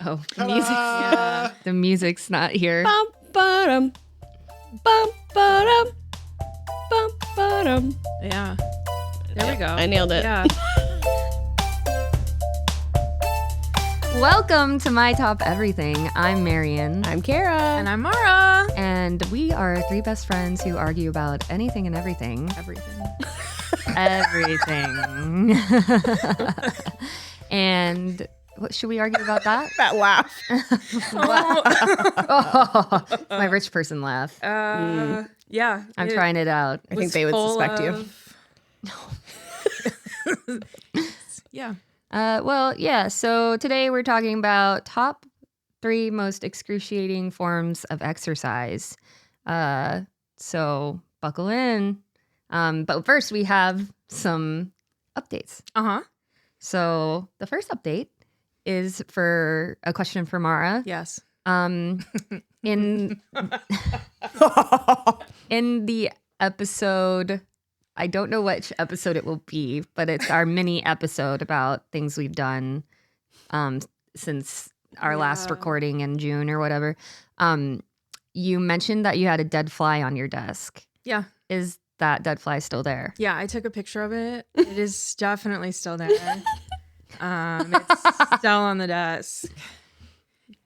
Oh, the music's not here. Bum, ba-dum. Bum, ba-dum. Bum, ba-dum. Yeah. There we go. I nailed it. Yeah. Welcome to My Top Everything. I'm Marian. I'm Kara. And I'm Mara. And we are three best friends who argue about anything and everything. Everything. And what should we argue about that? That laugh. Oh, my rich person laugh. Yeah. I'm trying it out. I think they would suspect you. Yeah. So today we're talking about top 3 most excruciating forms of exercise. So buckle in. But first we have some updates. Uh-huh. So the first update is for a question for Mara. Yes. In the episode, I don't know which episode it will be, but it's our mini episode about things we've done since our last recording in June or whatever. You mentioned that you had a dead fly on your desk. Yeah. Is that dead fly still there? Yeah, I took a picture of it. It is definitely still there. It's still on the desk.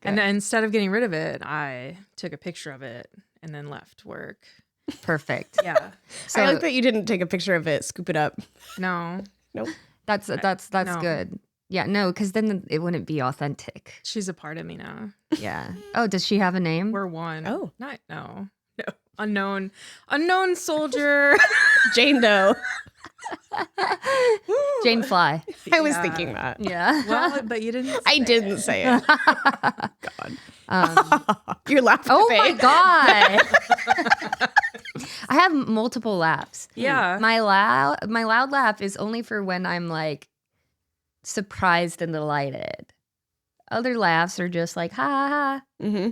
And then instead of getting rid of it, I took a picture of it and then left work. Perfect. Yeah. So I like that you didn't take a picture of it, scoop it up. No. Nope. that's No. good. Yeah, no, because then it wouldn't be authentic. She's a part of me now. Yeah. Oh, does she have a name? We're one. Oh. No. Unknown soldier. Jane Doe. Jane Fly. I was Yeah. thinking that. Yeah. Well, but you didn't. I didn't say it. God. You're laughing. Oh my God. I have multiple laughs. Yeah. My loud laugh is only for when I'm like surprised and delighted. Other laughs are just like ha ha ha. Mm-hmm.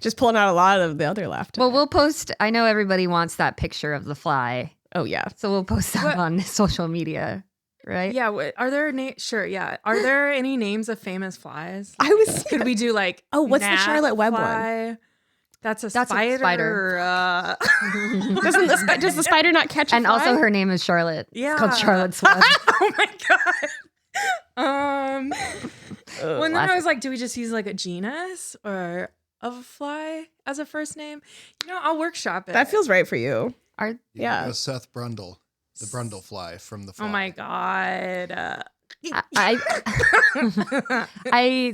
Just pulling out a lot of the other laughter. Well, we'll post. I know everybody wants that picture of the fly, Oh yeah. so we'll post that on social media, right? Yeah. Are there Sure. Yeah. Are there any names of famous flies? I was. Could we do like? Oh, what's the gnat Charlotte Web one? fly? That's a That's a spider. spider. Does the spider not catch a And fly? also her name is Charlotte. Yeah. It's called Charlotte's Web. Oh my god. Well, and then I was like, do we just use like a genus or of a fly as a first name? You know, I'll workshop it. That feels right for you. Yeah. Seth Brundle, the Brundle fly from the Fly. Oh my god.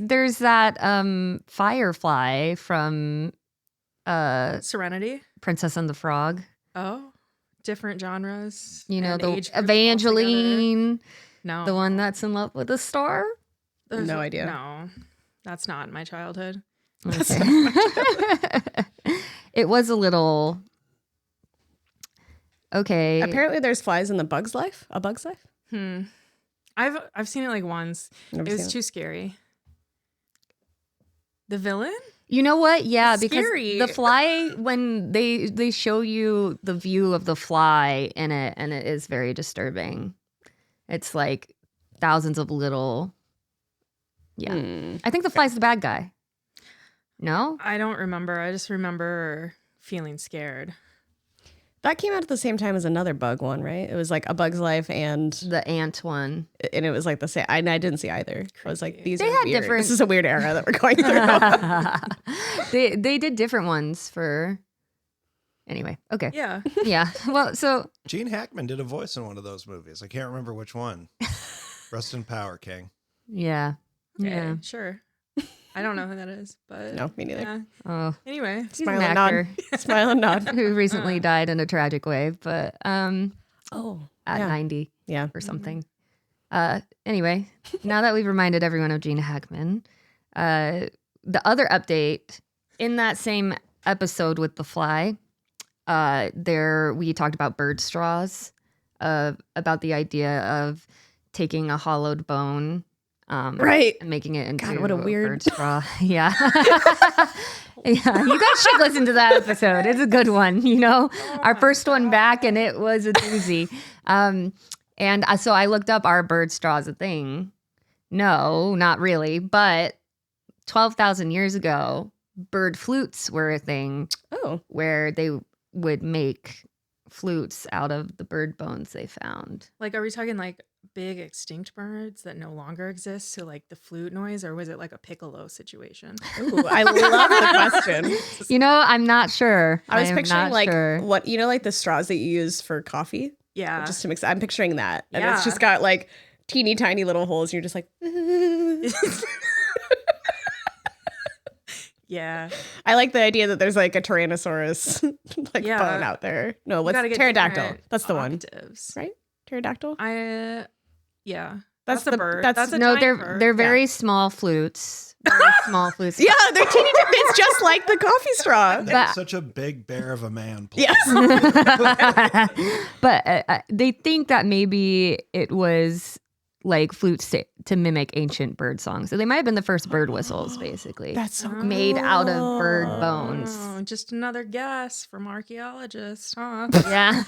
There's that firefly from Serenity. Princess and the Frog. Oh, different genres. You know, and the age groups Evangeline, altogether. No, the one that's in love with a star. No idea. No, that's not my childhood. Okay. It was a little okay. Apparently, there's flies in the Bug's Life. A Bug's Life. I've seen it like once. Never It was seen too scary. The villain? You know what? Yeah, because Scary. the fly, when they show you the view of the fly in it, and it is very disturbing. It's like thousands of little. Yeah, I think the fly's the bad guy. No, I don't remember. I just remember feeling scared. That came out at the same time as another bug one, right? It was like A Bug's Life and the ant one. it was like the same. I didn't see either. I was like, these They are had weird. different- This is a weird era that we're going through. They did different ones for. Anyway, okay. Yeah. Yeah. Well, so Gene Hackman did a voice in one of those movies. I can't remember which one. Rest in power, King. yeah. Okay, Yeah. sure. I don't know who that is, but No, me neither. yeah. Oh, Anyway, he's an Smile and actor nod. Smile and nod. who recently died in a tragic way, but Oh, at yeah. 90 Yeah. or something. Anyway, now that we've reminded everyone of Gene Hackman, the other update in that same episode with the fly, we talked about bird straws, about the idea of taking a hollowed bone, Right. and making it into God, what a weird- bird straw. Yeah. Yeah, you guys should listen to that episode. It's a good one, you know? Our first one back, and it was a doozy. So I looked up, are bird straws a thing? No, not really. But 12,000 years ago, bird flutes were a thing Oh, where they would make flutes out of the bird bones they found. Like, are we talking like big extinct birds that no longer exist? So like the flute noise, or was it like a piccolo situation? ooh, I love the question. You know, I'm not sure. I was am picturing not like sure. what like the straws that you use for coffee, Yeah. just to mix. I'm picturing that, and it's Yeah. just got like teeny tiny little holes. And you're just like, Yeah. I like the idea that there's like a Tyrannosaurus like Yeah. bone out there. No, You what's gotta get pterodactyl? different That's the one, octaves. right? Pterodactyl. Yeah. That's a the bird. that's- That's a No, giant bird. they're very small flutes. Very small flutes. Yeah, they're teeny. It's just like the coffee straw. That's such a big bear of a man. Play. Yes. But they think that maybe it was like flutes to mimic ancient bird songs. So they might have been the first bird whistles, basically. That's so made out of bird cool. bones. Oh, just another guess from archaeologists, huh? Yeah.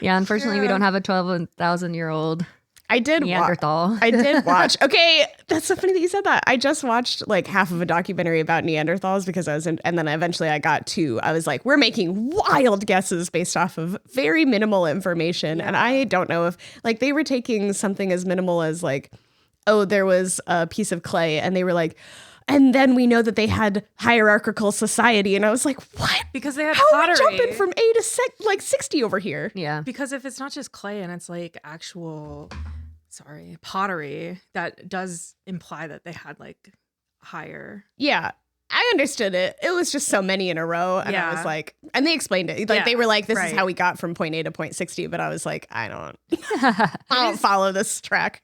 Yeah, unfortunately, we Yeah. don't have a 12,000-year-old I did Neanderthal. I did watch. Okay, that's so funny that you said that. I just watched like half of a documentary about Neanderthals because I was in, and then eventually I got to. I was like, we're making wild guesses based off of very minimal information, and I don't know if like they were taking something as minimal as like, oh, there was a piece of clay, and they were like, and then we know that they had hierarchical society, and I was like, what? Because they had How are pottery. we jumping from A to 60 over here? Yeah. Because if it's not just clay and it's like pottery, that does imply that they had like higher. Yeah, I understood it. It was just so many in a row. And I was Yeah. like, and they explained it. Like Yeah, they were like, this is right. how we got from point A to point 60. But I was like, I don't follow this track.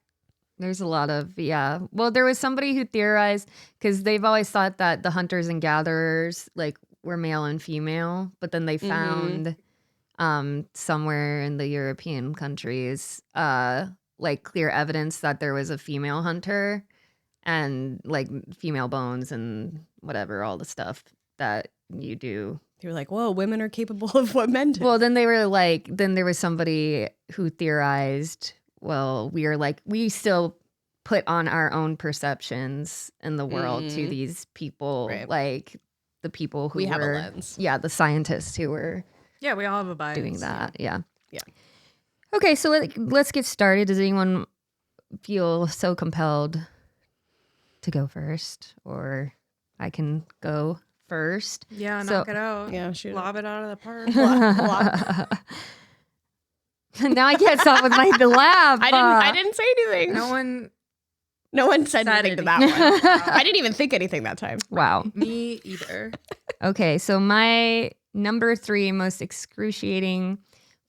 There's a lot of, yeah. Well, there was somebody who theorized, because they've always thought that the hunters and gatherers like were male and female, but then they found somewhere in the European countries like clear evidence that there was a female hunter and like female bones and whatever, all the stuff that you do. They were like, whoa, women are capable of what men do. Well, then they were like, then there was somebody who theorized, well, we still put on our own perceptions in the world to these people, Right. like the people who We have a were, lens. yeah, the scientists who were Yeah, we all have a bias. doing that. Yeah. Yeah. Okay, so let's get started. Does anyone feel so compelled to go first, or I can go first? Yeah, So- knock it out. Yeah, shoot. Lob it out of the park. Now I can't stop with the laugh. I didn't say anything. No one No one said said anything to anything. that one. I didn't even think anything that time. Wow. Me either. Okay, so my number 3 most excruciating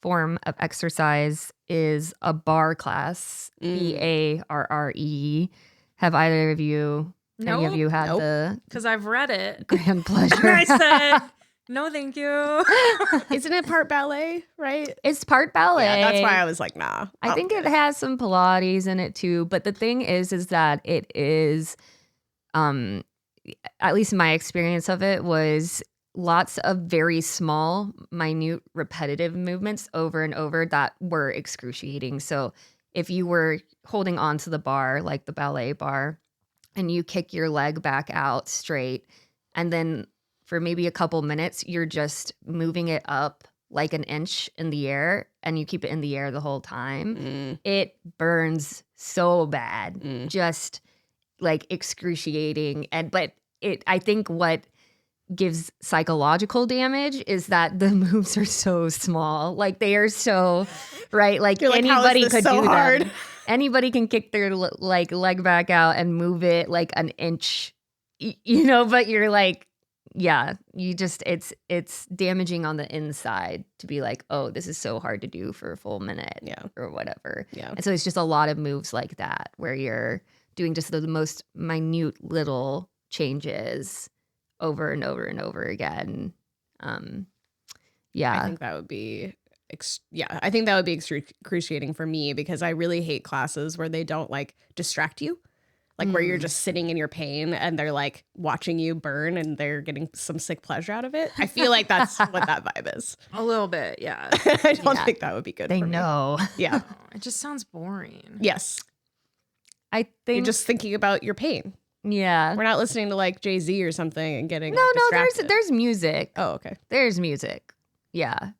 form of exercise is a bar class. BARRE. Have either of you, any of Nope. you had Nope. the Because I've read it. grand And pleasure? I said, no, thank you. Isn't it part ballet, right? It's part ballet. Yeah, that's why I was like, nah. I think it has some Pilates in it too, but the thing is that it is, at least my experience of it was lots of very small, minute, repetitive movements over and over that were excruciating. So if you were holding on to the bar, like the ballet bar, and you kick your leg back out straight, and then for maybe a couple minutes, you're just moving it up like an inch in the air, and you keep it in the air the whole time, it burns so bad, just like excruciating. I think what gives psychological damage is that the moves are so small, like they are so right, like You're like, how is anybody this could so do hard? them. Anybody can kick their like leg back out and move it like an inch, but you're like, yeah, you just it's damaging on the inside to be like, oh, this is so hard to do for a full minute, or whatever. Yeah. And so it's just a lot of moves like that where you're doing just the most minute little changes over and over and over again. Yeah. I think that would be I think that would be excruciating for me because I really hate classes where they don't like distract you. like where you're just sitting in your pain and they're like watching you burn and they're getting some sick pleasure out of it. I feel like that's what that vibe is. A little bit, yeah. I don't think that would be good They for me. know. Yeah. It just sounds boring. Yes. I You're think just thinking about your pain. yeah. We're not listening to like Jay-Z or something and getting No, like, no, distracted. there's music. Oh, okay. There's music. Yeah.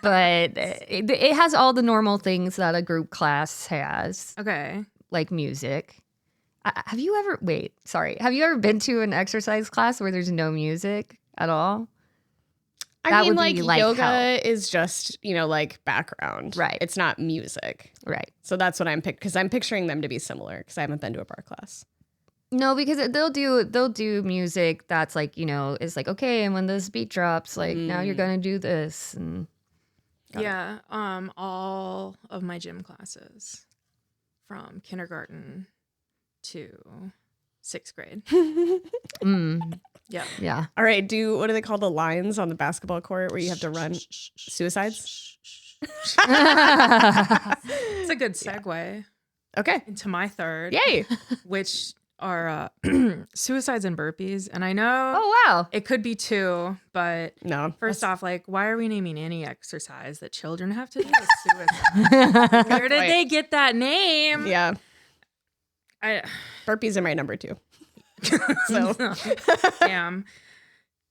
But it has all the normal things that a group class has, Okay. like music. Have you ever been to an exercise class where there's no music at all? I That mean, would be like yoga hell. is just, like background. Right. It's not music. Right. So that's what I'm because I'm picturing them to be similar because I haven't been to a bar class. No, because they'll do music that's like, it's like, okay, and when this beat drops, like now you're gonna do this. And Yeah. All of my gym classes from kindergarten to 6th grade. Yeah. yeah. All right. What do they call the lines on the basketball court where you have to run? Suicides? It's a good segue Okay. into my third, Yay. which are suicides and burpees. And I know Oh wow. it could be 2, but No. first off, like, why are we naming any exercise that children have to do as suicide? Where did Right. they get that name? Yeah. I Burpees are my number 2. So. damn.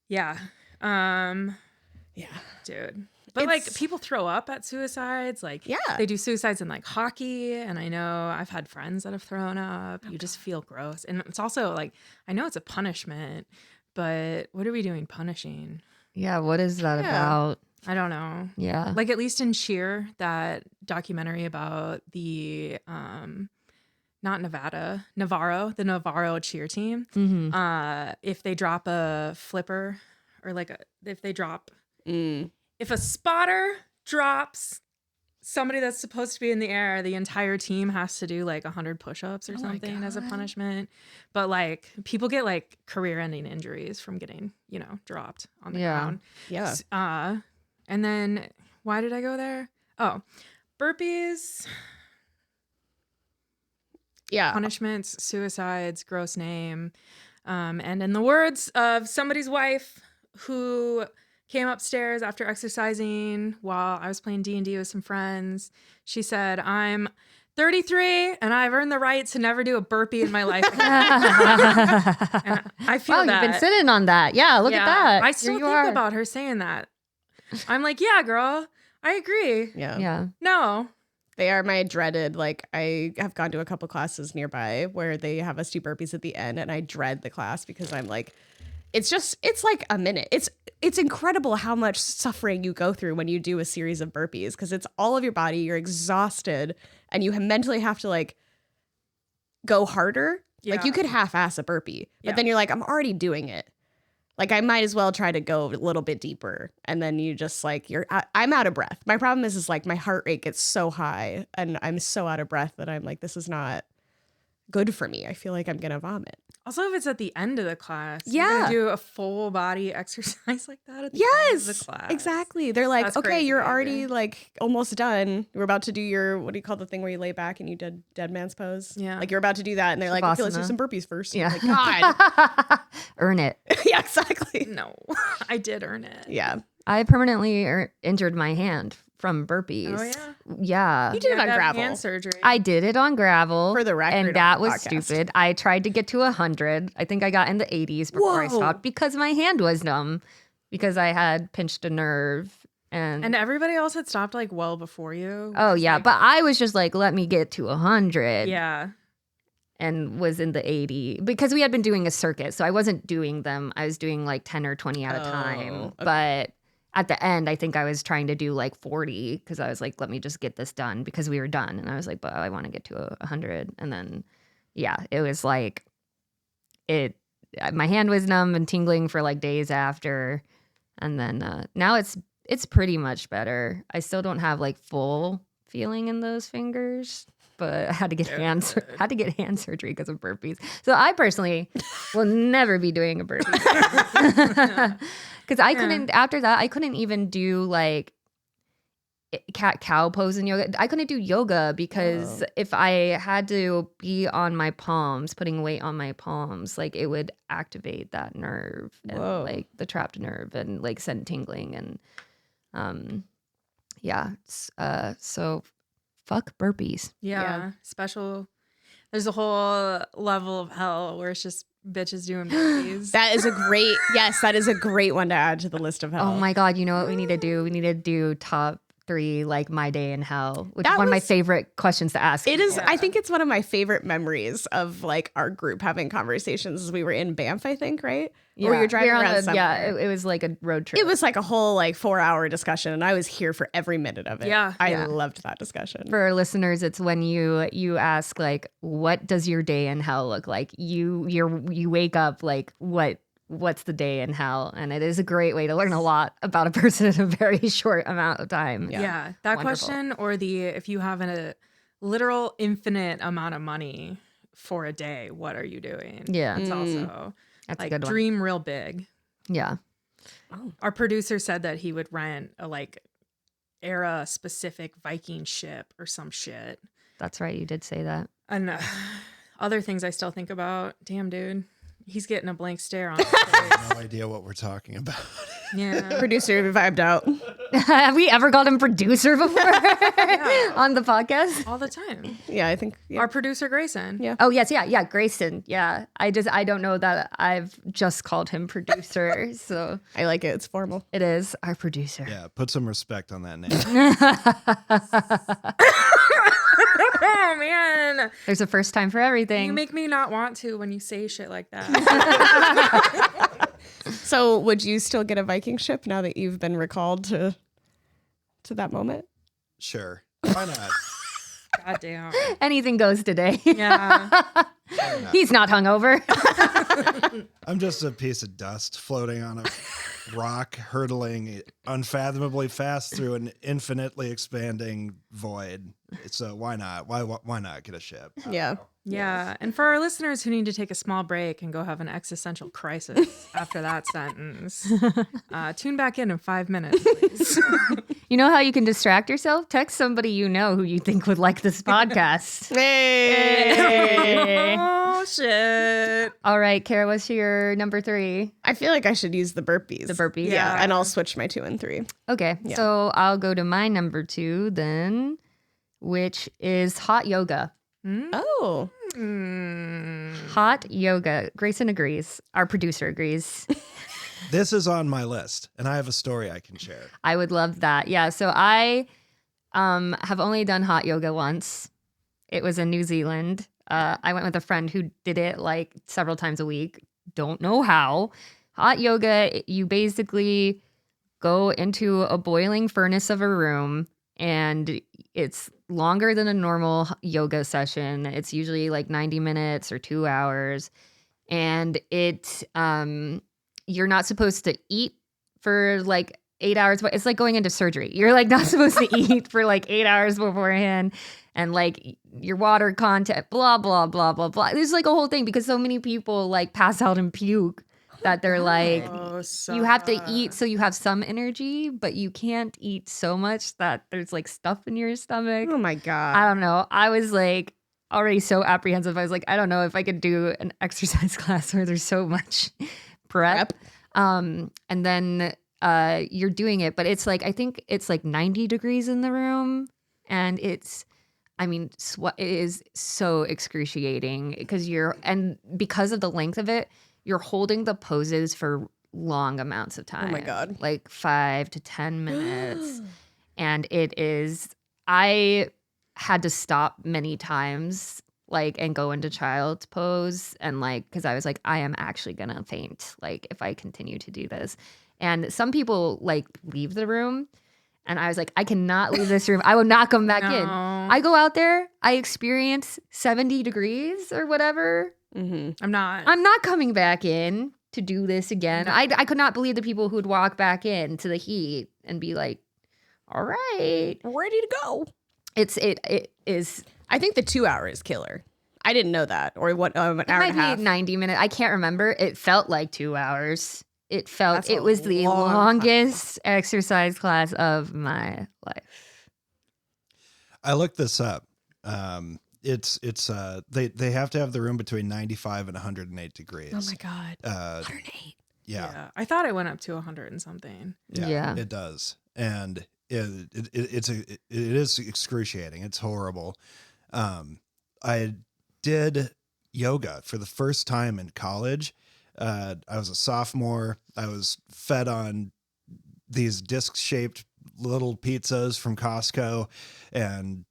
Yeah. Yeah. Dude. But It's- like people throw up at suicides. Like Yeah. they do suicides in like hockey. And I know I've had friends that have thrown up. You just feel gross. And it's also like, I know it's a punishment, but what are we doing punishing? Yeah, what is that Yeah. about? I don't know. Yeah. Like at least in Cheer, that documentary about the not Nevada, the Navarro cheer team. Mm-hmm. If they drop a flipper or if they drop Mm. if a spotter drops somebody that's supposed to be in the air, the entire team has to do like 100 push-ups or something as a punishment. But like people get like career-ending injuries from getting, dropped on the ground. Yeah. And then why did I go there? Oh, burpees, Yeah. punishments, suicides, gross name. And in the words of somebody's wife who came upstairs after exercising while I was playing D&D with some friends, she said, "I'm 33 and I've earned the right to never do a burpee in my life again." And I feel Wow, that. you've been sitting on that. Yeah, look at that. I still Here you think are. about her saying that. I'm like, yeah, girl, I agree. Yeah. Yeah. No. They are my dreaded, I have gone to a couple classes nearby where they have us do burpees at the end and I dread the class because I'm like, it's like a minute. It's incredible how much suffering you go through when you do a series of burpees because it's all of your body, you're exhausted and you mentally have to like go harder. Like Yeah. you could half-ass a burpee, but Yeah. then you're like, I'm already doing it. Like I might as well try to go a little bit deeper. And then you just like, I'm out of breath. My problem is like my heart rate gets so high and I'm so out of breath that I'm like, this is not good for me. I feel like I'm going to vomit. Also, if it's at the end of the class, Yeah. you're gonna do a full body exercise like that at the end of the Yes, class. exactly. They're like, That's okay, crazy, you're baby. already like almost done. We're about to do your, what do you call the thing where you lay back and you dead man's pose? Yeah. Like you're about to do that. And they're like, okay, let's do Shavasana. some burpees first. Yeah. Like, God. Earn it. Yeah, exactly. No, I did earn it. Yeah. I permanently injured my hand from burpees. Oh yeah. Yeah. You did it had on to have gravel. hand surgery. I did it on gravel. For the record on and that the was podcast. stupid. I tried to get to 100. I think I got in the 80s before I Whoa. stopped because my hand was numb because I had pinched a nerve. and everybody else had stopped like well before you. Oh which is, yeah, like, but I was just like, let me get to 100. yeah. And was in the 80 because we had been doing a circuit. So I wasn't doing them. I was doing like 10 or 20 at a time. Oh, okay. But at the end, I think I was trying to do like 40 because I was like, let me just get this done because we were done. And I was like, but I want to get to 100. And then, yeah, it was like my hand was numb and tingling for like days after. And then now it's pretty much better. I still don't have like full feeling in those fingers, but I had to get hand surgery because of burpees. So I personally will never be doing a burpee because I couldn't. After that, I couldn't even do like cat cow pose in yoga. I couldn't do yoga because if I had to be on my palms, putting weight on my palms, like it would activate that nerve and like the trapped nerve and like send tingling and so fuck burpees. Yeah. Special. There's a whole level of hell where it's just bitches doing burpees. That is a great one to add to the list of hell. Oh my God, you know what we need to do? We need to do top 3, like my day in hell, which is That one of my was- favorite questions to ask. It is. I think it's one of my favorite memories of like our group having conversations. As we were in Banff, I think, right? Or we were driving around somewhere. it was like a road trip. It was like a whole like 4-hour discussion, and I was here for every minute of it. Yeah. I loved that discussion. For our listeners, it's when you ask like, what does your day in hell look like? You wake up like what's the day in hell? And it is a great way to learn a lot about a person in a very short amount of time. Yeah. That Wonderful. question, or if you have a literal infinite amount of money for a day, what are you doing? Yeah. It's also That's like a good one. dream real big. Yeah. Our producer said that he would rent a like era specific Viking ship or some shit. That's right. You did say that. And other things I still think about. Damn, dude. He's getting a blank stare on his face. No idea what we're talking about. Yeah. Producer vibed out. Have we ever called him producer before on the podcast? All the time. Yeah, I think. Yeah. Our producer, Grayson. Yeah. Oh yes, yeah, Grayson. Yeah. I don't know that I've just called him producer. So I like it. It's formal. it is our producer. Yeah, put some respect on that name. Oh, man. There's a first time for everything. You make me not want to when you say shit like that. So, would you still get a Viking ship now that you've been recalled to that moment? Sure. Why not? God damn. Anything goes today. Yeah. He's not hungover. I'm just a piece of dust floating on a rock, hurtling unfathomably fast through an infinitely expanding void. So why not? Why not get a ship? Yeah. Yeah. And for our listeners who need to take a small break and go have an existential crisis after that sentence, tune back in 5 minutes, please. You know how you can distract yourself? Text somebody you know who you think would like this podcast. Hey. Oh, shit. All right, Kara, what's your number 3? I feel like I should use the burpees. The burpees. Yeah. Yeah. And I'll switch my 2 and 3. Okay, so I'll go to my number 2 then, which is hot yoga. Oh. Hot yoga. Grayson agrees. Our producer agrees. This is on my list, and I have a story I can share. I would love that. Yeah, so I have only done hot yoga once. It was in New Zealand. I went with a friend who did it like several times a week. Don't know how. Hot yoga, you basically go into a boiling furnace of a room, and it's longer than a normal yoga session. It's usually like 90 minutes or 2 hours. And you're not supposed to eat for like 8 hours, but it's like going into surgery. You're like not supposed to eat for like 8 hours beforehand, and like your water content, blah, blah, blah, blah, blah. There's like a whole thing because so many people like pass out and puke that they're like, Oh, so you have to eat so you have some energy, but you can't eat so much that there's like stuff in your stomach. Oh my God. I don't know. I was like already so apprehensive. I was like, I don't know if I could do an exercise class where there's so much prep. And then you're doing it, but it's like, I think it's like 90 degrees in the room, and it is so excruciating because because of the length of it, you're holding the poses for long amounts of time. Oh my God. Like 5 to 10 minutes. And I had to stop many times, like, and go into child's pose, and like, because I was like, I am actually gonna faint, like, if I continue to do this. And some people like leave the room, and I was like, I cannot leave this room. I will not come back in. I go out there, I experience 70 degrees or whatever. I'm not. I'm not coming back in to do this again. No. I could not believe the people who would walk back in to the heat and be like, all right. Ready to go. It is. I think the 2 hour is killer. I didn't know that. Or what? An It hour might and a half. be 90 minutes. I can't remember. It felt like 2 hours. That's It a was the long time. longest exercise class of my life. I looked this up. It's they have to have the room between 95 and 108 degrees. Oh my God. 108. Yeah. I thought it went up to 100 and something. Yeah. It does. And it is excruciating. It's horrible. I did yoga for the first time in college. I was a sophomore. I was fed on these disc-shaped little pizzas from Costco and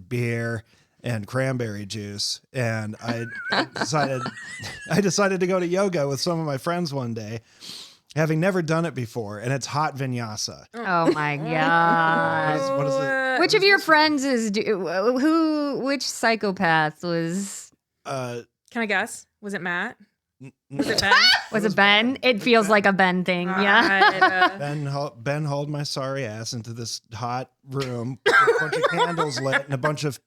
beer and cranberry juice. And I decided to go to yoga with some of my friends one day, having never done it before. And it's hot vinyasa. Oh my God. What is it? Which of your friends is which psychopath was Can I guess? Was it Matt? Was it Ben? was it Ben? It feels like a Ben thing. Yeah. Ben hauled my sorry ass into this hot room with a bunch of candles lit and a bunch of.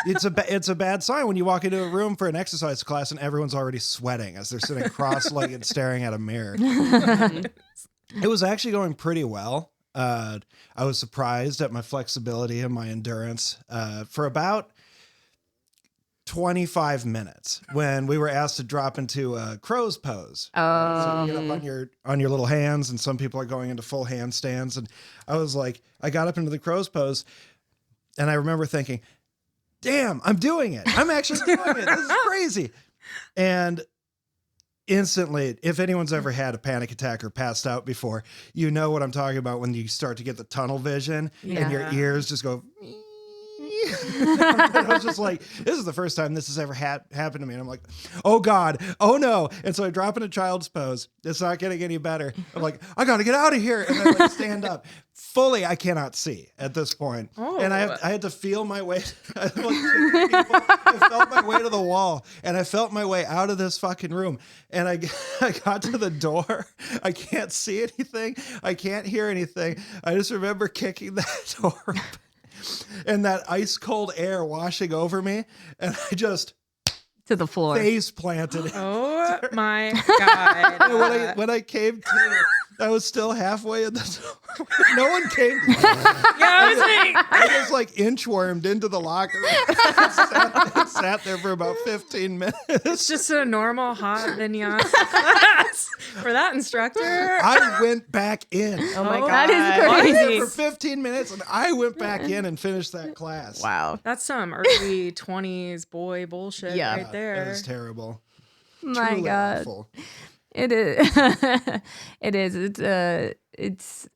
It's a bad sign when you walk into a room for an exercise class and everyone's already sweating as they're sitting cross-legged staring at a mirror. It was actually going pretty well. I was surprised at my flexibility and my endurance for about 25 minutes when we were asked to drop into a crow's pose. So you get up on your little hands, and some people are going into full handstands. And I got up into the crow's pose, and I remember thinking, damn, I'm doing it. I'm actually doing it. This is crazy. And instantly, if anyone's ever had a panic attack or passed out before, you know what I'm talking about when you start to get the tunnel vision and your ears just go. I was just like, this is the first time this has ever happened to me. And I'm like, oh God, oh no. And so I drop in a child's pose. It's not getting any better. I'm like, I got to get out of here. And then stand up. Fully, I cannot see at this point. And I had to feel my way. I felt my way to the wall, and I felt my way out of this fucking room. And I got to the door. I can't see anything. I can't hear anything. I just remember kicking that door open. And that ice cold air washing over me, and I just to the floor face planted. Oh my God! when I came to, I was still halfway in the door. No one came. I just like inchwormed into the locker and sat there for about 15 minutes. It's just a normal hot vinyasa class for that instructor. I went back in. Oh my God. That is I was crazy. there for 15 minutes, and I went back in and finished that class. Wow. That's some early 20s boy bullshit right there. It was terrible. My Truly God. awful. It is. It is.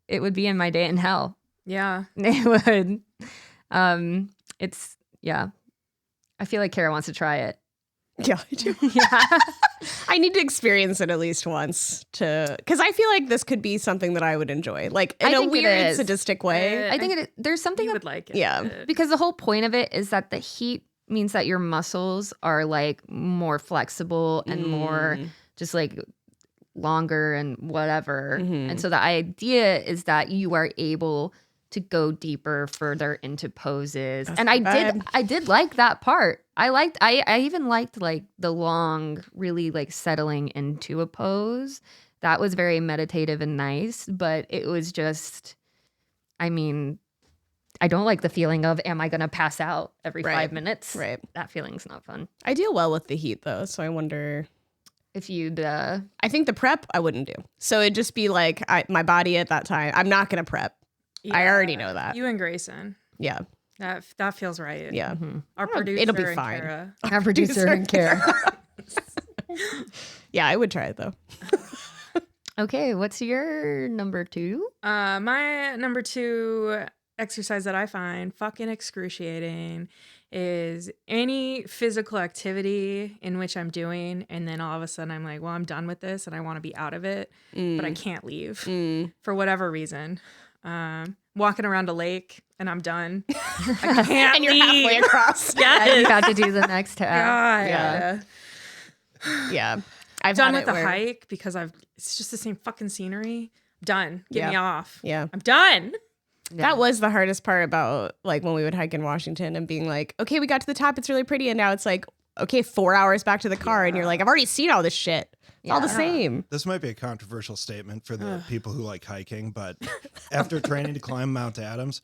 It would be in my day in hell. Yeah. It would. It's I feel like Kara wants to try it. Yeah, I do. Yeah. I need to experience it at least once because I feel like this could be something that I would enjoy, like in I a think it weird is. sadistic way. I think there's something You would like it. Yeah. because the whole point of it is that the heat means that your muscles are like more flexible and more just like longer and whatever. And so the idea is that you are able to go deeper, further into poses. That's And I did like that part. I even liked like the long, really like settling into a pose. That was very meditative and nice, but it was just, I mean, I don't like the feeling of, am I going to pass out every 5 minutes? Right. That feeling's not fun. I deal well with the heat though, so I wonder If you'd, I think the prep I wouldn't do. So it'd just be like my body at that time. I'm not going to prep. I already know that. You and Grayson. Yeah. That feels right. Yeah. Our producer. It'll be and fine. Kara. our producer and Kara. Yeah, I would try it though. Okay, what's your number 2? My number 2 exercise that I find fucking excruciating is any physical activity in which I'm doing, and then all of a sudden I'm like, well, I'm done with this and I want to be out of it, but I can't leave for whatever reason. Walking around a lake and I'm done. I can't And you're leave. halfway across. Yes. You got to do the next tab. God. Yeah. I've Done had with it the where- hike because it's just the same fucking scenery. Done. Get me off. Yeah. I'm done. That was the hardest part about like when we would hike in Washington and being like, okay, we got to the top. It's really pretty. And now it's like, okay, 4 hours back to the car. And you're like, I've already seen all this shit. It's all the same. This might be a controversial statement for the people who like hiking, but after training to climb Mount Adams,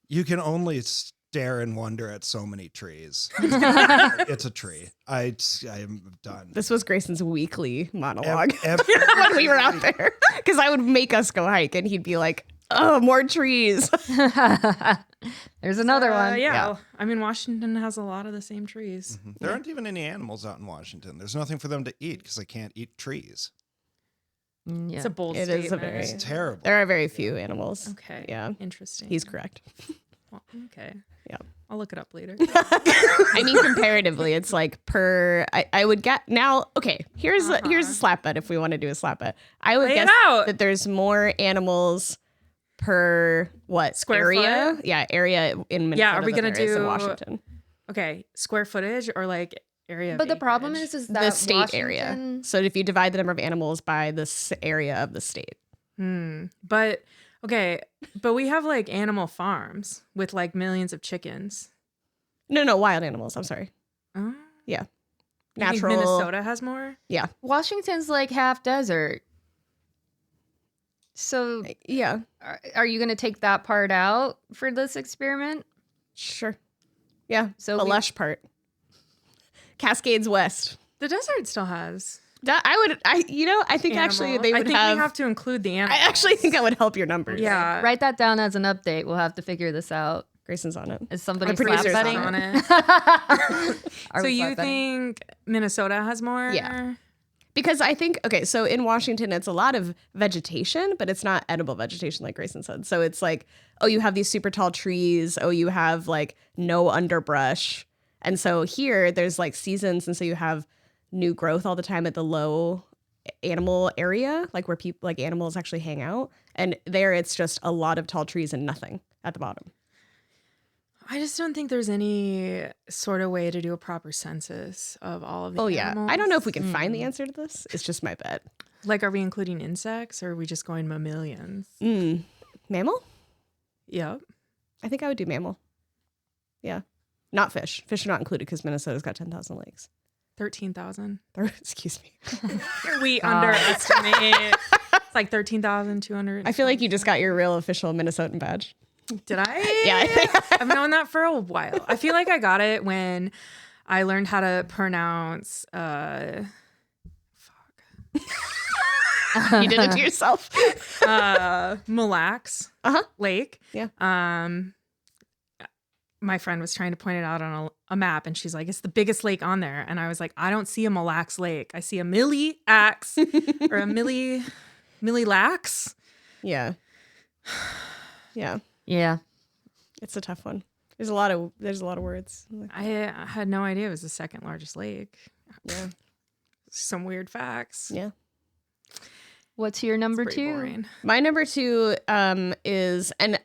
You can only stare and wonder at so many trees. It's a tree. I am done. This was Grayson's weekly monologue Ev- when we were out there. Because I would make us go hike and he'd be like, oh, more trees. There's another one. Yeah. I mean, Washington has a lot of the same trees. There aren't even any animals out in Washington. There's nothing for them to eat because they can't eat trees. Yeah. It's a bold It statement. is a very- It's terrible. There are very few animals. Okay. Yeah. Interesting. He's correct. Well, okay. Yeah. I'll look it up later. I mean, comparatively, it's like I would get now. Okay, here's a slap bet if we want to do a slap bet. I would Lay it guess out. that there's more animals per what Square area? foot? Yeah, area in Minnesota. Yeah, are we than gonna there is in do- Washington? Okay. Square footage or like area. But the of problem acreage? is that The state area. Washington- So if you divide the number of animals by this area of the state, But okay, but we have like animal farms with like millions of chickens. no, wild animals. I'm sorry. Oh. Yeah, You think natural. Minnesota has more? Yeah, Washington's like half desert. So yeah, are you going to take that part out for this experiment? sure. Yeah, So the we- lush part. Cascades West. The desert still has. That I think actually animals. they I would think have. we have to include the I animals. actually think that would help your numbers. Yeah. Write that down as an update. We'll have to figure this out. Grayson's on it. Is somebody The slap producer's betting? on it. Are So we you slap betting? think Minnesota has more? Yeah. Because I think, okay, so in Washington, it's a lot of vegetation, but it's not edible vegetation like Grayson said. So it's like, oh, you have these super tall trees. Oh, you have like no underbrush. And so here there's like seasons. And so you have new growth all the time at the low animal area, like where people, like animals actually hang out. And there it's just a lot of tall trees and nothing at the bottom. I just don't think there's any sort of way to do a proper census of all of the Oh, yeah. animals. I don't know if we can find the answer to this. It's just my bet. Like, are we including insects or are we just going mammalians? Mammal? Yep. I think I would do mammal. Yeah. Not fish. Fish are not included because Minnesota's got 10,000 lakes. 13,000. Excuse me. We underestimate. It's like 13,200. I feel like you just got your real official Minnesotan badge. Did I? Yeah. I've known that for a while. I feel like I got it when I learned how to pronounce You did it to yourself. Mille Lacs Uh-huh. Lake. Yeah. My friend was trying to point it out on a map, and she's like, "It's the biggest lake on there." And I was like, "I don't see a Mille Lacs Lake. I see a Millie Axe or a Millie Lacs." Yeah. Yeah. Yeah. It's a tough one. There's a lot of words. I had no idea it was the second largest lake. Yeah. Some weird facts. Yeah. What's your number Pretty 2? boring. My number 2 is, and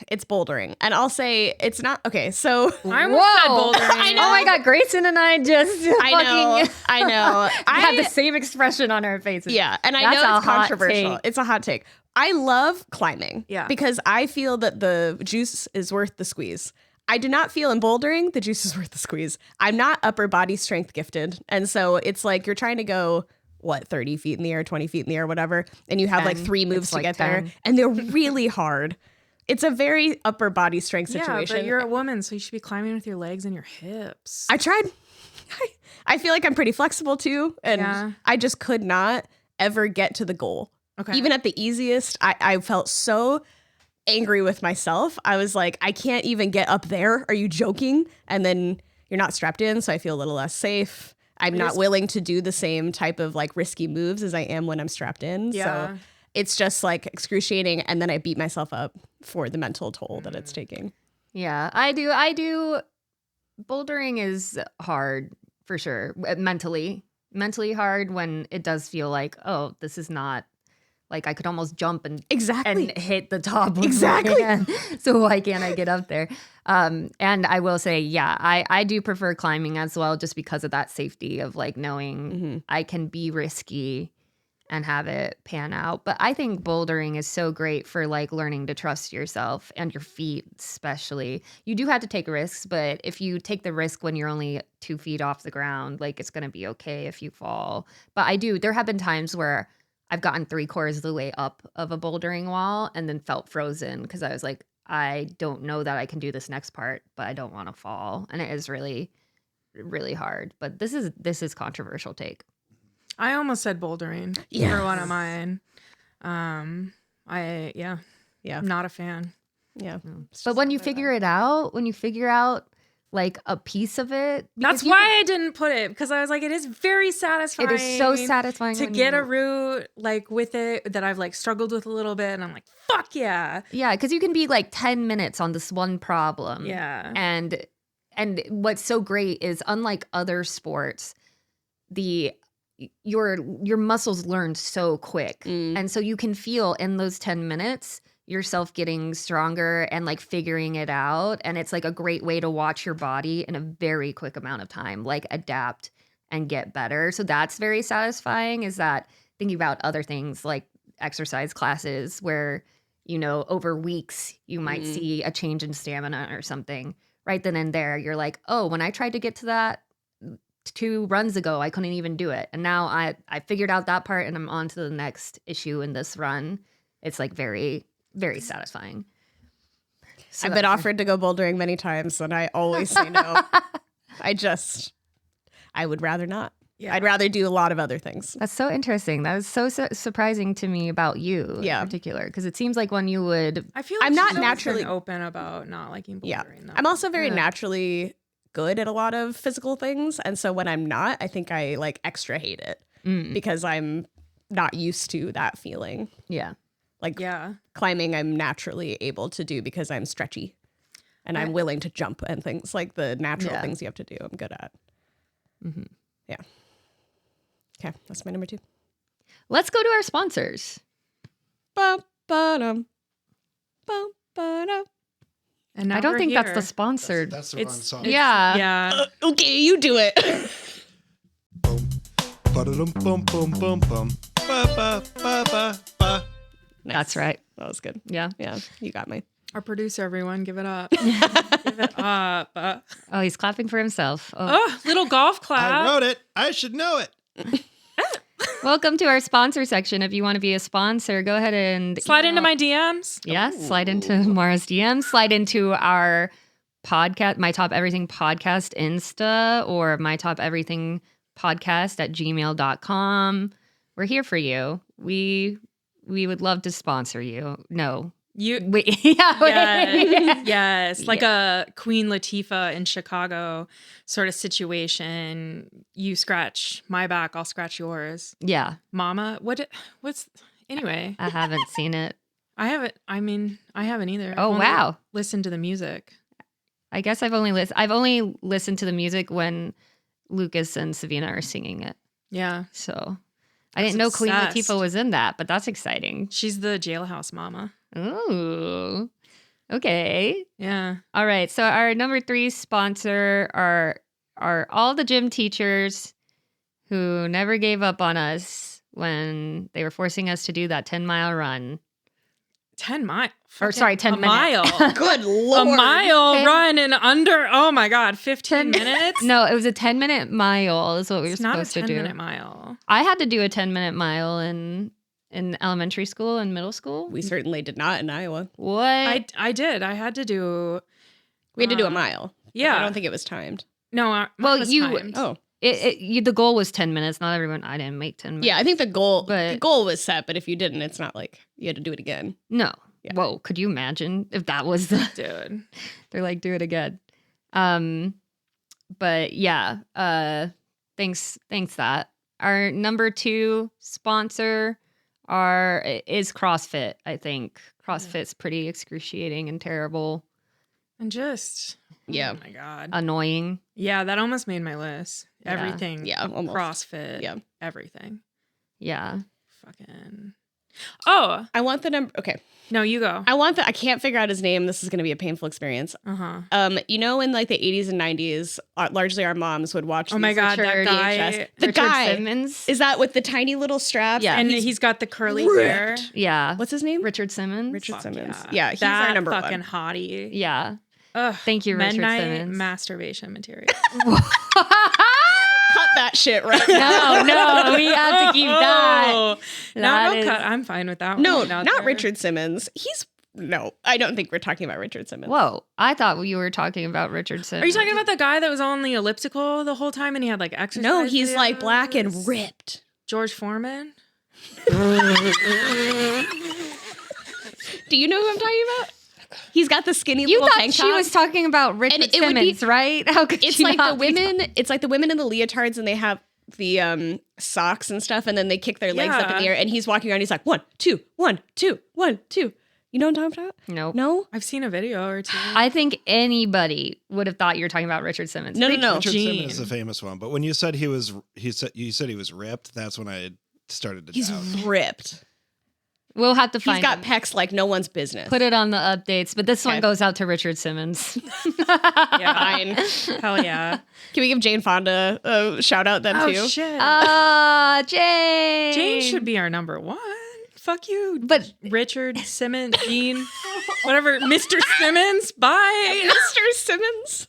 it's bouldering. And I'll say it's not, okay, so. I almost said bouldering. I know. Oh my God, Grayson and I just I know. I had the same expression on our faces. Yeah, and I That's know a it's hot controversial. take. It's a hot take. I love climbing. Yeah. Because I feel that the juice is worth the squeeze. I do not feel in bouldering the juice is worth the squeeze. I'm not upper body strength gifted. And so it's like you're trying to go, 30 feet in the air, 20 feet in the air, whatever. And you have like 3 moves It's to like get 10. there. And they're really hard. It's a very upper body strength situation. Yeah, but you're a woman, so you should be climbing with your legs and your hips. I tried. I feel like I'm pretty flexible too. And Yeah. I just could not ever get to the goal. Okay. Even at the easiest, I felt so angry with myself. I was like, I can't even get up there. Are you joking? And then you're not strapped in, so I feel a little less safe. I'm not willing to do the same type of like risky moves as I am when I'm strapped in. Yeah. So it's just like excruciating. And then I beat myself up for the mental toll that it's taking. Yeah, I do. Bouldering is hard for sure. Mentally hard when it does feel like, oh, this is not like I could almost jump and Exactly. and hit the top. With Exactly. my hand. So why can't I get up there? And I will say, yeah, I do prefer climbing as well, just because of that safety of like knowing I can be risky and have it pan out. But I think bouldering is so great for like learning to trust yourself and your feet, especially. You do have to take risks, but if you take the risk when you're only 2 feet off the ground, like it's going to be okay if you fall. But there have been times where I've gotten 3/4 of the way up of a bouldering wall and then felt frozen because I was like, I don't know that I can do this next part, but I don't want to fall. And it is really, really hard. But this is controversial take. I almost said bouldering for one of mine. Yeah, not a fan. Yeah. But when you figure it out, like a piece of it, That's why I didn't put it, because I was like, it is very satisfying. it is so satisfying to when get you- a route like with it that I've like struggled with a little bit, and I'm like, fuck yeah. Yeah, because you can be like 10 minutes on this one problem. Yeah. And what's so great is, unlike other sports, your muscles learn so quick. And so you can feel in those 10 minutes yourself getting stronger and like figuring it out. And it's like a great way to watch your body in a very quick amount of time, like adapt and get better. So that's very satisfying, is that thinking about other things like exercise classes where, you know, over weeks you might see a change in stamina or something. Right then and there, you're like, oh, when I tried to get to that 2 runs ago, I couldn't even do it. And now I figured out that part and I'm on to the next issue in this run. It's like very, very satisfying. So I've been offered to go bouldering many times and I always say no. I would rather not. Yeah. I'd rather do a lot of other things. That's so interesting. That was so surprising to me about you Yeah. in particular, because it seems like when you would. I feel like I'm not she's always naturally- been open about not liking Yeah. bouldering. I'm also very naturally good at a lot of physical things. And so when I'm not, I think I like extra hate it because I'm not used to that feeling. Yeah. Like Yeah. climbing, I'm naturally able to do because I'm stretchy and I'm willing to jump and things like the natural things you have to do. I'm good at. Yeah. Okay. That's my number 2. Let's go to our sponsors. Ba-ba-dum. Ba-ba-dum. And now I don't we're think that's here. the sponsored. That's the wrong It's- song. Yeah. Yeah. Okay, you do it. Boom. Ba-da-dum, boom, boom, boom, boom. Ba, ba, ba, ba, ba. That's right. That was good. Yeah. Yeah, you got me. Our producer, everyone, give it up. Give it up. Oh, he's clapping for himself. Oh. Oh, little golf I clap. wrote it. I should know it. Welcome to our sponsor section. If you want to be a sponsor, go ahead and Slide into email- my DMs. Yeah, slide into Mara's DM, slide into our podcast, My Top Everything Podcast Insta, or My Top Everything Podcast at gmail.com. We're here for you. We would love to sponsor you. No. You Wait, yeah. Yes, yes. Like a Queen Latifah in Chicago sort of situation. You scratch my back, I'll scratch yours. Yeah. Mama, what's anyway? I haven't seen it. I haven't either. Oh, I've only wow. listened to the music. I guess I've only listened to the music when Lucas and Savina are singing it. Yeah. So I didn't know Queen obsessed. Latifah was in that, but that's exciting. She's the jailhouse mama. Ooh. Okay. Yeah. All right. So our number 3 sponsor are all the gym teachers who never gave up on us when they were forcing us to do that 10-mile run. 10 miles. Or sorry, 10 a minute. mile. Good A lord. mile Okay. run in under, oh my God, 15 10 minutes? No, it was a 10-minute mile is what we were It's not a supposed to 10 do. minute mile. I had to do a 10-minute mile in elementary school and middle school. We certainly did not in Iowa. What? I did. I had to do. We had to do a mile. Yeah. I don't think it was timed. No. Well, Well, you. you- Oh. the goal was 10 minutes. Not everyone. I didn't make 10 minutes. Yeah, I think the goal But- was set, but if you didn't, it's not like you had to do it again. No. Yeah. Whoa, could you imagine if that was the Dude. they're like, do it again. But yeah, thanks that. Our number 2 sponsor is CrossFit, I think. CrossFit's pretty excruciating and terrible, And just. Yeah. Oh my God. annoying. Yeah, that almost made my list. Yeah. Everything. Yeah, almost. CrossFit. Yeah. Everything. Yeah. Fucking. Oh, I want the number. Okay. no, you go. I can't figure out his name. This is going to be a painful experience. Uh-huh. You know, in like the 80s and 90s, largely our moms would watch. Oh my these God, that Richard guy. VHS. The Richard guy Simmons. is that with the tiny little straps. Yeah. And he's got the curly ripped. hair. Yeah. What's his name? Richard Simmons. Richard Fuck Simmons. Yeah, Yeah, he's that our number fucking 1. hottie. Yeah. Ugh. Thank you, Richard Midnight Simmons. masturbation material. Cut that shit right No, we have to keep that. Oh. No, That don't is- cut. I'm fine with that No, one. out not there. Richard Simmons. He's No, I don't think we're talking about Richard Simmons. Whoa, I thought you were talking about Richard Simmons. Are you talking about the guy that was on the elliptical the whole time and he had like exercise? No, he's like videos? black and ripped. George Foreman? Do you know who I'm talking about? He's got the skinny You little thought tank she top. was talking about Richard it would be- Simmons, right? How could It's she like not the be women. It's like the women in the leotards, and they have the socks and stuff, and then they kick their legs up in the Yeah. air. And he's walking around. He's like 1, 2, 1, 2, 1, 2. You know what I'm talking about? Nope. No. I've seen a video or two. I think anybody would have thought you were talking about Richard Simmons. No. Richard Gene. Simmons is a famous one, but when you said you said he was ripped, that's when I started to He's doubt. ripped. We'll have to He's find got him. pecs like no one's business. Put it on the updates, but this one Okay. goes out to Richard Simmons. Yeah. Fine. Hell yeah. Can we give Jane Fonda a shout out then Oh, too? shit. Jane. Jane should be our number one. Fuck you. But Richard Simmons, Gene, whatever. Mr. Simmons. Bye. Mr. Simmons.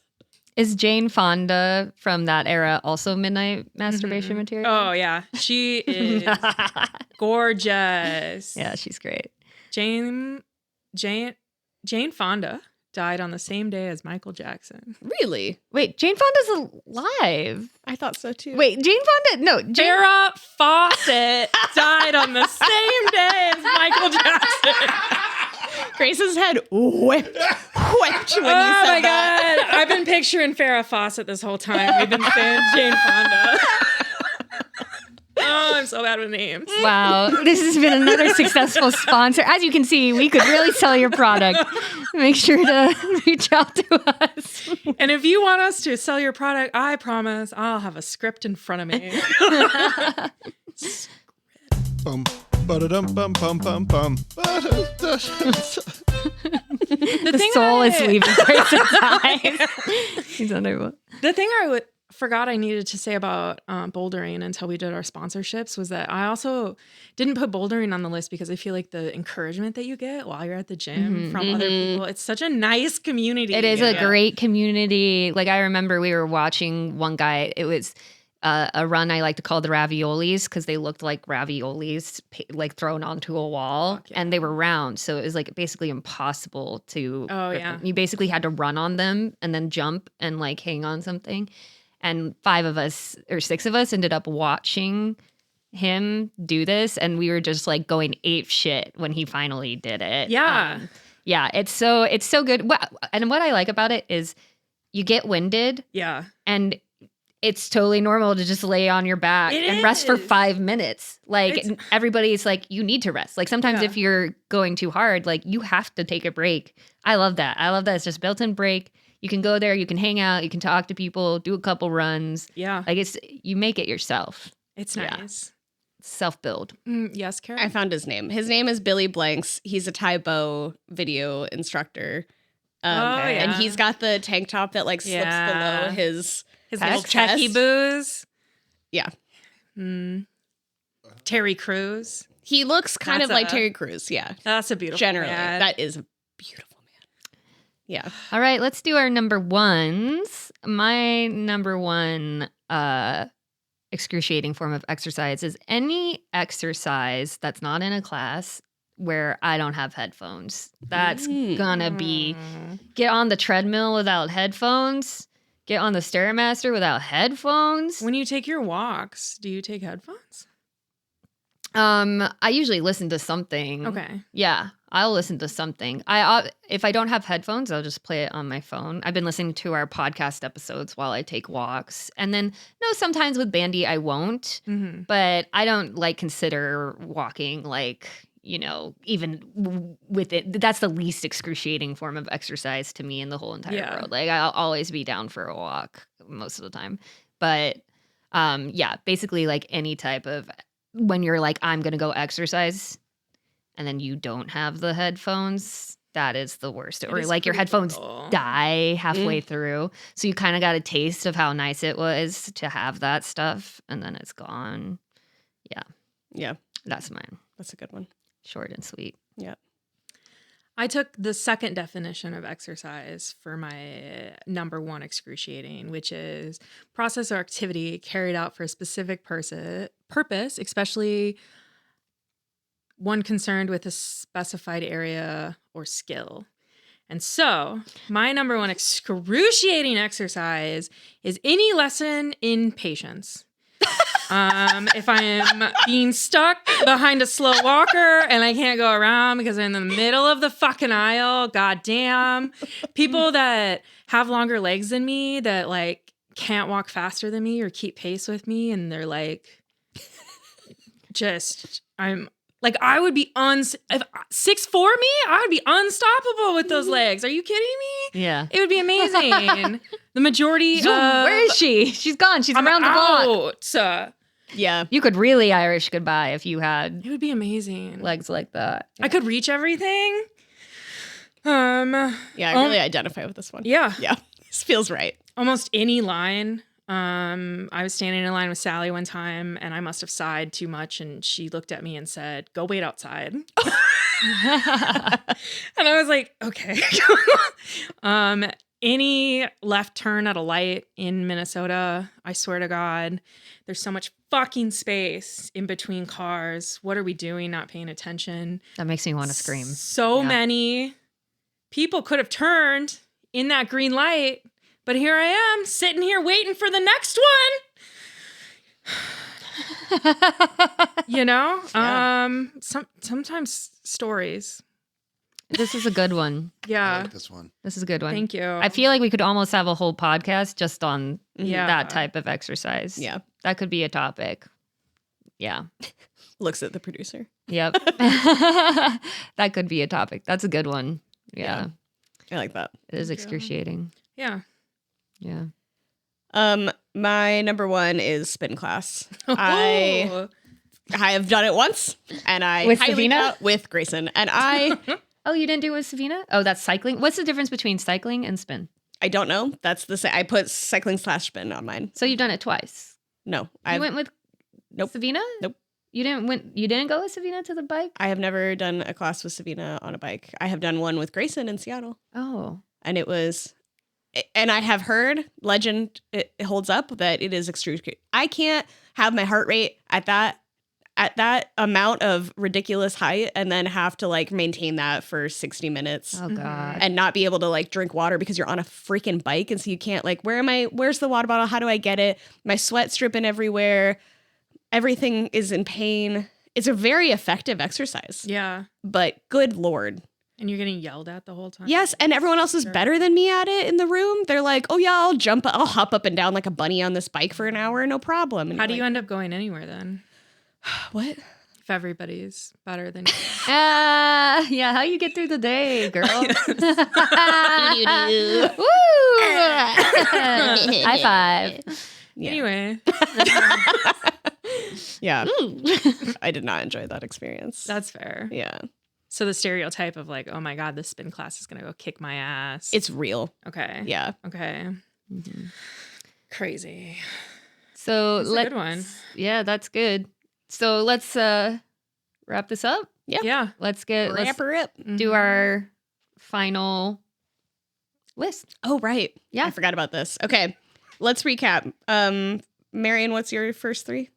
is Jane Fonda from that era also midnight masturbation material? Oh, yeah. She is gorgeous. Yeah, she's great. Jane Fonda died on the same day as Michael Jackson. Really? Wait, Jane Fonda's alive. I thought so too. Wait, Jane Fonda? No, Jane. Farrah Fawcett died on the same day as Michael Jackson. Grace's head whipped when you said my that. God. I've been picturing Farrah Fawcett this whole time. We've been saying Jane Fonda. Oh, I'm so bad with names. Wow, this has been another successful sponsor. As you can see, we could really sell your product. Make sure to reach out to us. And if you want us to sell your product, I promise I'll have a script in front of me. Bum, ba-da-dum, bum, bum, bum, bum. The The thing soul is I- leaving Grace's eyes. He's under. The thing I forgot I needed to say about bouldering until we did our sponsorships was that I also didn't put bouldering on the list because I feel like the encouragement that you get while you're at the gym from other people, it's such a nice community. It is a great community. Like I remember we were watching one guy. It was a run I like to call the raviolis because they looked like raviolis like thrown onto a wall, Fuck yeah. and they were round, so it was like basically impossible to. Oh, yeah. You basically had to run on them and then jump and like hang on something. And 5 of us or 6 of us ended up watching him do this, and we were just like going ape shit when he finally did it. Yeah. Yeah, it's so good. And what I like about it is you get winded, Yeah. and it's totally normal to just lay on your back It and rest for is. 5 minutes. Like It's- everybody's like, you need to rest. Like sometimes Yeah. if you're going too hard, like you have to take a break. I love that. It's just built-in break. You can go there, you can hang out, you can talk to people, do a couple runs. Yeah. Like you make it yourself. It's yeah. nice. Self-build. Yes, Karen. I found his name. His name is Billy Blanks. He's a Thai bow video instructor. Oh, yeah. And he's got the tank top that like slips Yeah. below his little chest. techie booze. Yeah. Terry Crews. He looks kind of That's like a- Terry Crews. Yeah. That's a beautiful Generally. man. That is a beautiful man. Yeah. All right, let's do our number ones. My number one excruciating form of exercise is any exercise that's not in a class where I don't have headphones. That's gonna be get on the treadmill without headphones, get on the Stairmaster without headphones. When you take your walks, do you take headphones? I usually listen to something. Okay. Yeah, I'll listen to something. If I don't have headphones, I'll just play it on my phone. I've been listening to our podcast episodes while I take walks. And then, no, sometimes with Bandy, I won't. Mm-hmm. But I don't like consider walking like, even with it. That's the least excruciating form of exercise to me in the whole entire world. Like I'll always be down for a walk most of the time. But yeah, basically like any type of when you're like, I'm going to go exercise and then you don't have the headphones, that is the worst. Or is like your pretty headphones brutal. die halfway through. So you kind of got a taste of how nice it was to have that stuff and then it's gone. Yeah, Yeah. that's mine. That's a good one. Short and sweet. Yeah. I took the second definition of exercise for my number one excruciating, which is process or activity carried out for a specific purpose, especially one concerned with a specified area or skill. And so my number one excruciating exercise is any lesson in patience. If I am being stuck behind a slow walker and I can't go around because I'm in the middle of the fucking aisle, goddamn. People that have longer legs than me that like can't walk faster than me or keep pace with me, and they're like, I'm like, I would be if 6'4" me, I would be unstoppable with those legs. Are you kidding me? Yeah. It would be amazing. The majority Zoom, of where is she? She's gone. She's I'm around the block. out. Yeah. You could really Irish goodbye if you had It would be amazing. legs like that. I could reach everything. Yeah, I really identify with this one. Yeah. Yeah. This feels right. Almost any line. I was standing in line with Sally one time and I must have sighed too much and she looked at me and said, "Go wait outside." And I was like, okay. Any left turn at a light in Minnesota, I swear to God, there's so much fucking space in between cars. What are we doing? Not paying attention. That makes me want to scream. So many people could have turned in that green light, but here I am sitting here waiting for the next one. You know? Yeah. Sometimes stories. This is a good one. I Yeah. like this one. This is a good one. Thank you. I feel like we could almost have a whole podcast just on Yeah. that type of exercise. Yeah. That could be a topic. Yeah. Looks at the producer. Yep. That could be a topic. That's a good one. Yeah. I like that. It is Thank you. excruciating. Yeah. Yeah. My number one is spin class. I have done it once, and I With highly Savina? doubt with Grayson, and I Oh, you didn't do it with Savina? Oh, that's cycling. What's the difference between cycling and spin? don't know. That's I put cycling/spin on mine. So you've done it twice. No, You went with Nope. Savina? Nope. You didn't go with Savina to the bike? I have never done a class with Savina on a bike. I have done one with Grayson in Seattle, Oh. and it was. And I have heard legend it holds up that it is excruciating. I can't have my heart rate at that amount of ridiculous height and then have to like maintain that for 60 minutes Oh God. and not be able to like drink water because you're on a freaking bike, and so you can't like, where's the water bottle? How do I get it? My sweat's dripping everywhere. Everything is in pain. It's a very effective exercise, Yeah. but good Lord. And you're getting yelled at the whole time. Yes, and everyone else is Sure. better than me at it in the room. They're like, "Oh yeah, I'll hop up and down like a bunny on this bike for an hour, no problem." And How you're do you like, end up going anywhere then? what? If everybody's better than you. Yeah, how you get through the day, girl? Woo! High five. Yeah. Anyway, Yeah. I did not enjoy that experience. that's fair. Yeah. So the stereotype of like, oh my God, this spin class is going to go kick my ass. It's real. okay. Yeah. Okay. Crazy. So That's a let's good one. Yeah, that's good. So let's wrap this up. Yeah. Yeah. Let's Wrap her up. do our final list. Oh, right. Yeah. I forgot about this. Okay. Let's recap. Marion, what's your first three?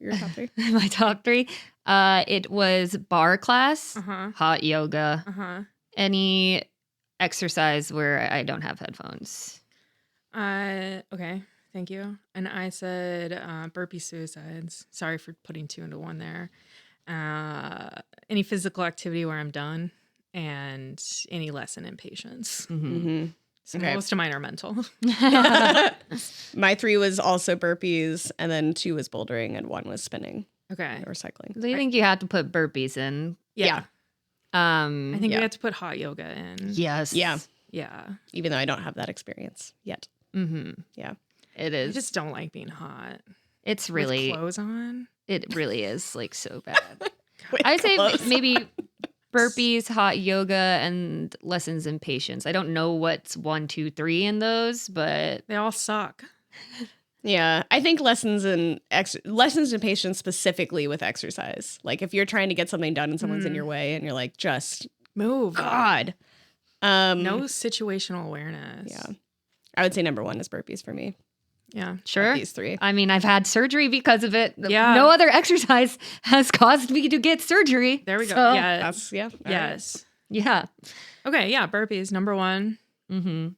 Your top three? My top 3. It was bar class, Uh-huh. hot yoga, Uh-huh. any exercise where I don't have headphones. Okay. Thank you. And I said burpee suicides. Sorry for putting 2 into 1 there. Any physical activity where I'm done, and any lesson in patience. Mm-hmm. So Okay. most of mine are mental. My 3 was also burpees, and then 2 was bouldering, and 1 was spinning Okay. or cycling. Do you think you had to put burpees in? Yeah. I think Yeah. we had to put hot yoga in. Yes. Yeah. Yeah. Even though I don't have that experience yet. Mm-hmm. Yeah. It I is. just don't like being hot. It's With really. clothes on. It really is like so bad. With I'd say clothes. maybe burpees, hot yoga, and lessons in patience. I don't know what's 1, 2, 3 in those, but They all suck. Yeah, I think lessons in patience specifically with exercise. Like if you're trying to get something done and someone's in your way and you're like, just Move. God. No situational awareness. Yeah. I would say number 1 is burpees for me. Yeah. sure. These 3. I mean, I've had surgery because of it. Yeah. No other exercise has caused me to get surgery. There we go. So- Yeah. That's yeah. all right. Yes. Yeah. Okay, yeah, burpees number 1. Mm-hmm.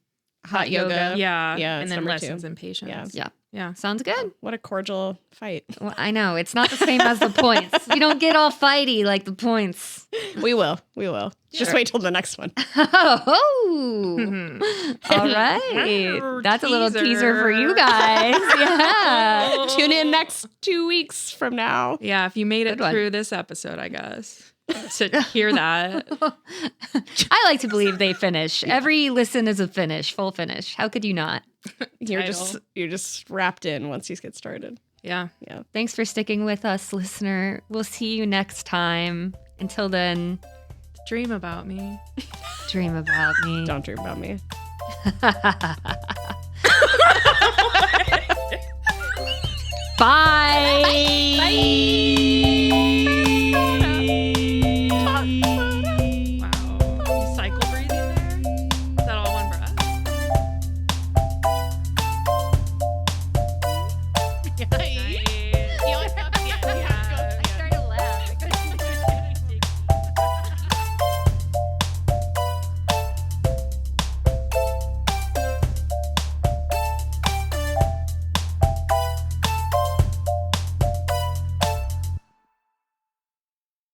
Hot yoga. Yeah, Yeah, and it's then number lessons 2. and patience. Yeah. Yeah. Yeah. Sounds good. What a cordial fight. Well, I know. It's not the same as the points. You don't get all fighty like the points. We will. Just wait till the next one. Oh. All right. That's a little teaser for you guys. Yeah. Tune in next 2 weeks from now. Yeah, if you made it Good one. through this episode, I guess, to hear that. I like to believe they finish. Every listen is a finish, full finish. How could you not? You're just wrapped in once you get started. Yeah. Thanks for sticking with us, listener. We'll see you next time. Until then, Dream about me. dream about me. Don't dream about me. Bye. Bye.